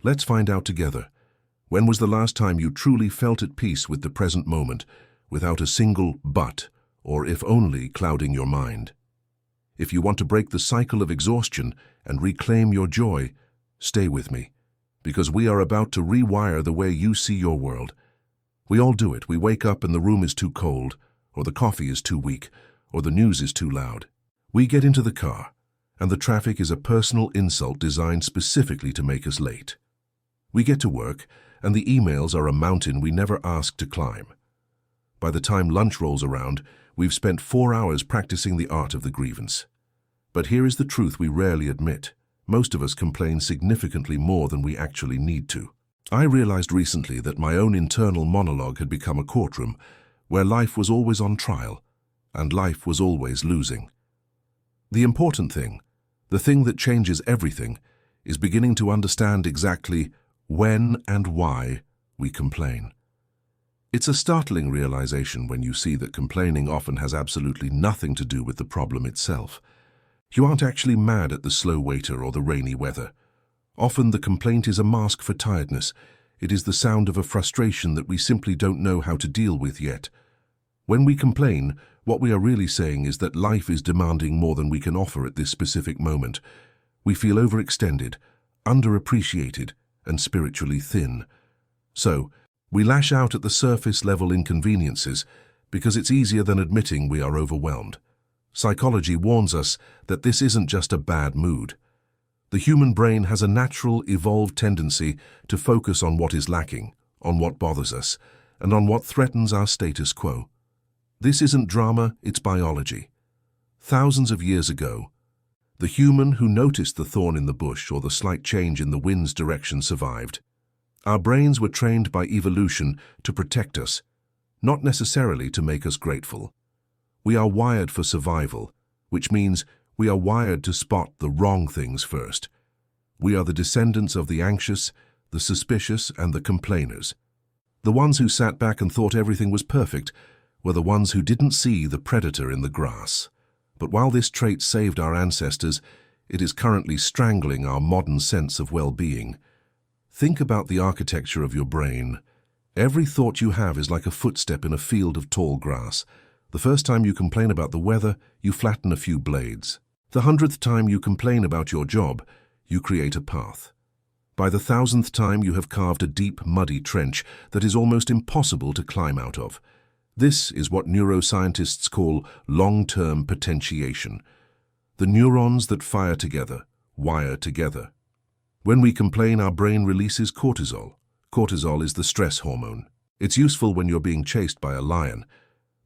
Let's find out together. When was the last time you truly felt at peace with the present moment, without a single but or if only clouding your mind? If you want to break the cycle of exhaustion and reclaim your joy, stay with me, because we are about to rewire the way you see your world. We all do it. We wake up and the room is too cold, or the coffee is too weak, or the news is too loud. We get into the car, and the traffic is a personal insult designed specifically to make us late. We get to work, and the emails are a mountain we never asked to climb. By the time lunch rolls around, we've spent 4 hours practicing the art of the grievance. But here is the truth we rarely admit. Most of us complain significantly more than we actually need to. I realized recently that my own internal monologue had become a courtroom, where life was always on trial, and life was always losing. The important thing, the thing that changes everything, is beginning to understand exactly when and why we complain. It's a startling realization when you see that complaining often has absolutely nothing to do with the problem itself. You aren't actually mad at the slow waiter or the rainy weather. Often the complaint is a mask for tiredness. It is the sound of a frustration that we simply don't know how to deal with yet. When we complain, what we are really saying is that life is demanding more than we can offer at this specific moment. We feel overextended, underappreciated, and spiritually thin. So, we lash out at the surface-level inconveniences because it's easier than admitting we are overwhelmed. Psychology warns us that this isn't just a bad mood. The human brain has a natural, evolved tendency to focus on what is lacking, on what bothers us, and on what threatens our status quo. This isn't drama, it's biology. Thousands of years ago, the human who noticed the thorn in the bush or the slight change in the wind's direction survived. Our brains were trained by evolution to protect us, not necessarily to make us grateful. We are wired for survival, which means we are wired to spot the wrong things first. We are the descendants of the anxious, the suspicious, and the complainers. The ones who sat back and thought everything was perfect were the ones who didn't see the predator in the grass. But while this trait saved our ancestors, it is currently strangling our modern sense of well-being. Think about the architecture of your brain. Every thought you have is like a footstep in a field of tall grass. The first time you complain about the weather, you flatten a few blades. The 100th time you complain about your job, you create a path. By the 1000th time, you have carved a deep, muddy trench that is almost impossible to climb out of. This is what neuroscientists call long-term potentiation. The neurons that fire together, wire together. When we complain, our brain releases cortisol. Cortisol is the stress hormone. It's useful when you're being chased by a lion,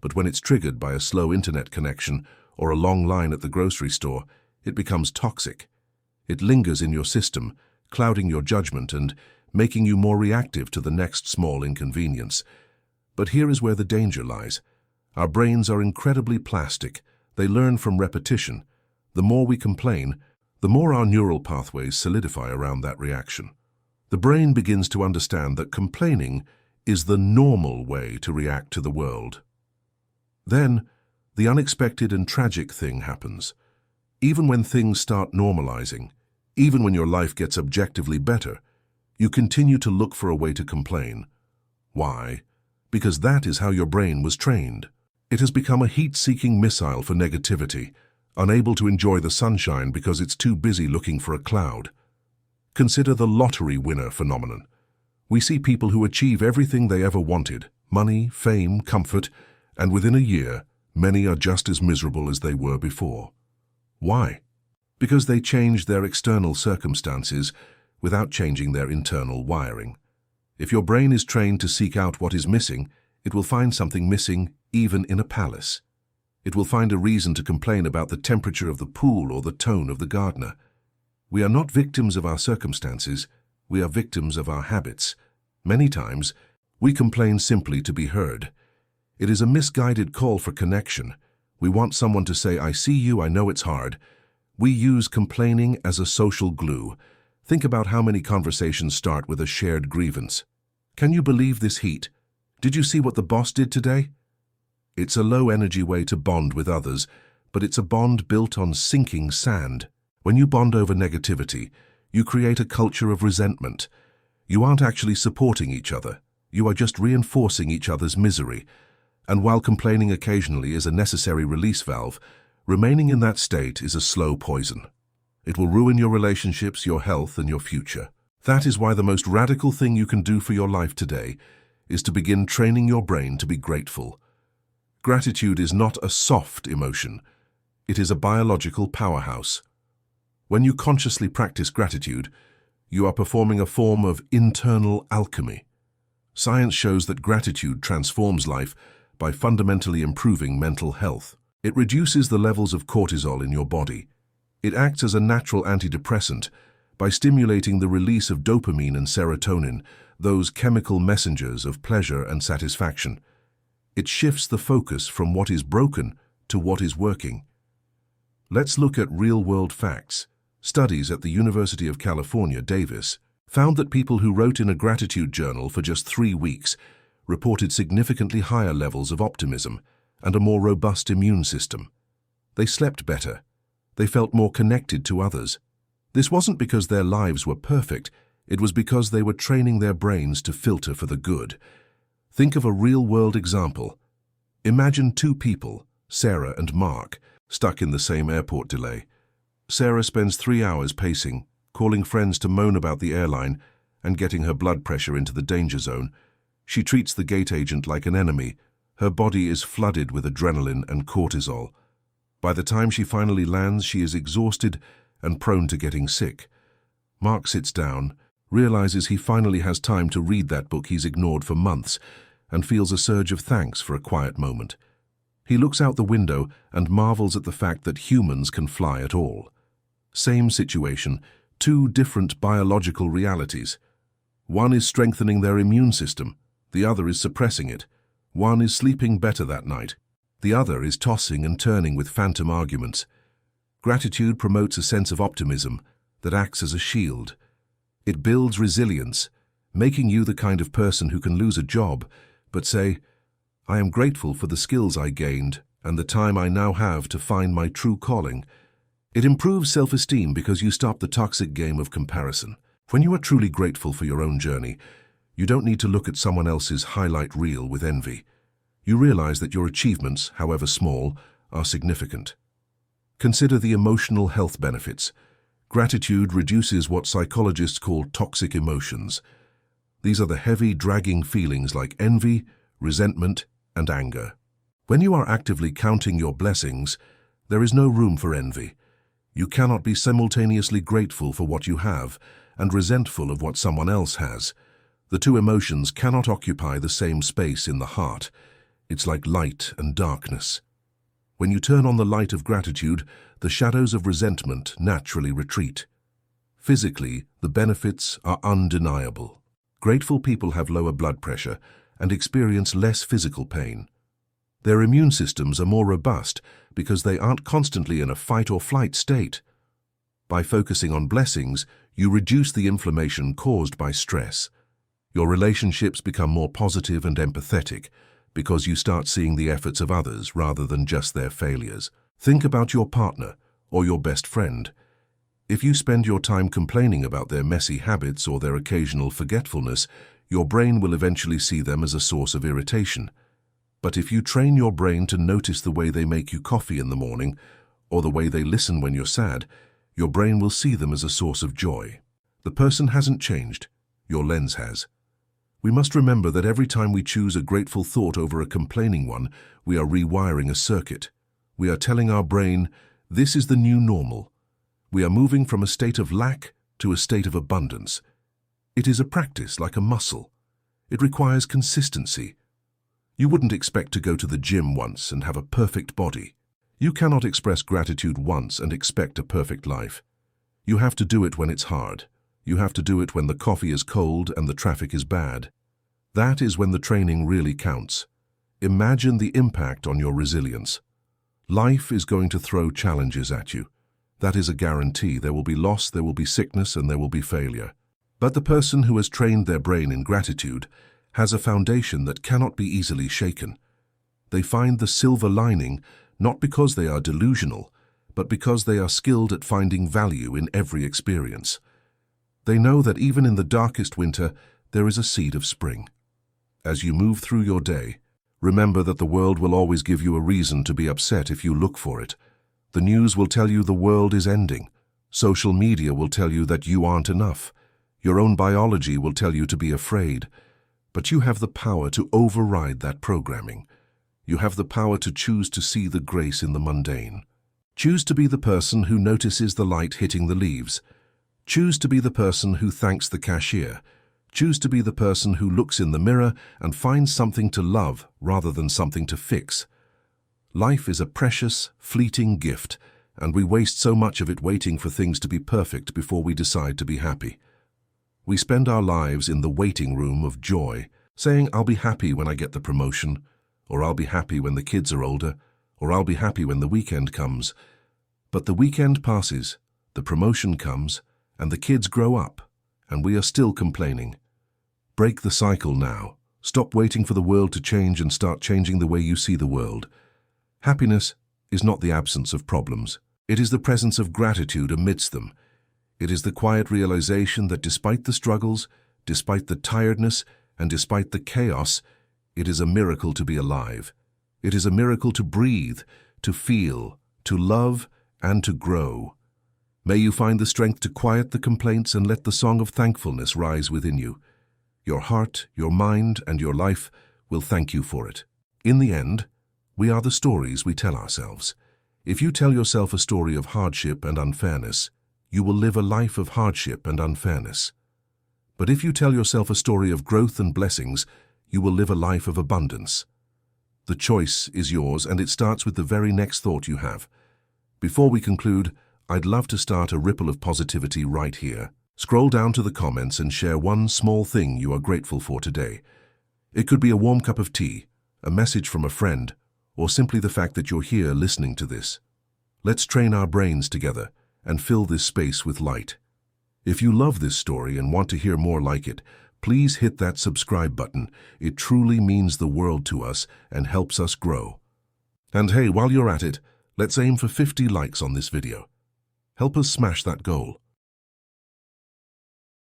but when it's triggered by a slow internet connection or a long line at the grocery store, it becomes toxic. It lingers in your system, clouding your judgment and making you more reactive to the next small inconvenience. But here is where the danger lies. Our brains are incredibly plastic. They learn from repetition. The more we complain, the more our neural pathways solidify around that reaction. The brain begins to understand that complaining is the normal way to react to the world. Then, the unexpected and tragic thing happens. Even when things start normalizing, even when your life gets objectively better, you continue to look for a way to complain. Why? Because that is how your brain was trained. It has become a heat-seeking missile for negativity, unable to enjoy the sunshine because it's too busy looking for a cloud. Consider the lottery winner phenomenon. We see people who achieve everything they ever wanted, money, fame, comfort, and within a year, many are just as miserable as they were before. Why? Because they changed their external circumstances without changing their internal wiring. If your brain is trained to seek out what is missing, it will find something missing even in a palace. It will find a reason to complain about the temperature of the pool or the tone of the gardener. We are not victims of our circumstances, we are victims of our habits. Many times, we complain simply to be heard. It is a misguided call for connection. We want someone to say, "I see you, I know it's hard." We use complaining as a social glue. Think about how many conversations start with a shared grievance. "Can you believe this heat? Did you see what the boss did today?" It's a low-energy way to bond with others, but it's a bond built on sinking sand. When you bond over negativity, you create a culture of resentment. You aren't actually supporting each other. You are just reinforcing each other's misery. And while complaining occasionally is a necessary release valve, remaining in that state is a slow poison. It will ruin your relationships, your health, and your future. That is why the most radical thing you can do for your life today is to begin training your brain to be grateful. Gratitude is not a soft emotion. It is a biological powerhouse. When you consciously practice gratitude, you are performing a form of internal alchemy. Science shows that gratitude transforms life by fundamentally improving mental health. It reduces the levels of cortisol in your body. It acts as a natural antidepressant by stimulating the release of dopamine and serotonin, those chemical messengers of pleasure and satisfaction. It shifts the focus from what is broken to what is working. Let's look at real-world facts. Studies at the University of California, Davis, found that people who wrote in a gratitude journal for just 3 weeks reported significantly higher levels of optimism and a more robust immune system. They slept better. They felt more connected to others. This wasn't because their lives were perfect. It was because they were training their brains to filter for the good. Think of a real-world example. Imagine 2 people, Sarah and Mark, stuck in the same airport delay. Sarah spends 3 hours pacing, calling friends to moan about the airline and getting her blood pressure into the danger zone. She treats the gate agent like an enemy. Her body is flooded with adrenaline and cortisol. By the time she finally lands, she is exhausted and prone to getting sick. Mark sits down, realizes he finally has time to read that book he's ignored for months, and feels a surge of thanks for a quiet moment. He looks out the window and marvels at the fact that humans can fly at all. Same situation, 2 different biological realities. One is strengthening their immune system, the other is suppressing it. One is sleeping better that night, the other is tossing and turning with phantom arguments. Gratitude promotes a sense of optimism that acts as a shield. It builds resilience, making you the kind of person who can lose a job, but say, "I am grateful for the skills I gained and the time I now have to find my true calling." It improves self-esteem because you stop the toxic game of comparison. When you are truly grateful for your own journey, you don't need to look at someone else's highlight reel with envy. You realize that your achievements, however small, are significant. Consider the emotional health benefits. Gratitude reduces what psychologists call toxic emotions. These are the heavy, dragging feelings like envy, resentment, and anger. When you are actively counting your blessings, there is no room for envy. You cannot be simultaneously grateful for what you have and resentful of what someone else has. The 2 emotions cannot occupy the same space in the heart. It's like light and darkness. When you turn on the light of gratitude, the shadows of resentment naturally retreat. Physically, the benefits are undeniable. Grateful people have lower blood pressure and experience less physical pain. Their immune systems are more robust because they aren't constantly in a fight-or-flight state. By focusing on blessings, you reduce the inflammation caused by stress. Your relationships become more positive and empathetic because you start seeing the efforts of others rather than just their failures. Think about your partner or your best friend. If you spend your time complaining about their messy habits or their occasional forgetfulness, your brain will eventually see them as a source of irritation. But if you train your brain to notice the way they make you coffee in the morning or the way they listen when you're sad, your brain will see them as a source of joy. The person hasn't changed, your lens has. We must remember that every time we choose a grateful thought over a complaining one, we are rewiring a circuit. We are telling our brain, this is the new normal. We are moving from a state of lack to a state of abundance. It is a practice like a muscle. It requires consistency. You wouldn't expect to go to the gym once and have a perfect body. You cannot express gratitude once and expect a perfect life. You have to do it when it's hard. You have to do it when the coffee is cold and the traffic is bad. That is when the training really counts. Imagine the impact on your resilience. Life is going to throw challenges at you. That is a guarantee. There will be loss, there will be sickness, and there will be failure. But the person who has trained their brain in gratitude has a foundation that cannot be easily shaken. They find the silver lining not because they are delusional, but because they are skilled at finding value in every experience. They know that even in the darkest winter, there is a seed of spring. As you move through your day, remember that the world will always give you a reason to be upset if you look for it. The news will tell you the world is ending. Social media will tell you that you aren't enough. Your own biology will tell you to be afraid. But you have the power to override that programming. You have the power to choose to see the grace in the mundane. Choose to be the person who notices the light hitting the leaves. Choose to be the person who thanks the cashier. Choose to be the person who looks in the mirror and finds something to love rather than something to fix. Life is a precious, fleeting gift, and we waste so much of it waiting for things to be perfect before we decide to be happy. We spend our lives in the waiting room of joy, saying, "I'll be happy when I get the promotion," or "I'll be happy when the kids are older," or "I'll be happy when the weekend comes." But the weekend passes, the promotion comes, and the kids grow up, and we are still complaining. Break the cycle now. Stop waiting for the world to change and start changing the way you see the world. Happiness is not the absence of problems. It is the presence of gratitude amidst them. It is the quiet realization that despite the struggles, despite the tiredness, and despite the chaos, it is a miracle to be alive. It is a miracle to breathe, to feel, to love, and to grow. May you find the strength to quiet the complaints and let the song of thankfulness rise within you. Your heart, your mind, and your life will thank you for it. In the end, we are the stories we tell ourselves. If you tell yourself a story of hardship and unfairness, you will live a life of hardship and unfairness. But if you tell yourself a story of growth and blessings, you will live a life of abundance. The choice is yours, and it starts with the very next thought you have. Before we conclude, I'd love to start a ripple of positivity right here. Scroll down to the comments and share one small thing you are grateful for today. It could be a warm cup of tea, a message from a friend, or simply the fact that you're here listening to this. Let's train our brains together and fill this space with light. If you love this story and want to hear more like it, please hit that subscribe button. It truly means the world to us and helps us grow. And hey, while you're at it, let's aim for 50 likes on this video. Help us smash that goal.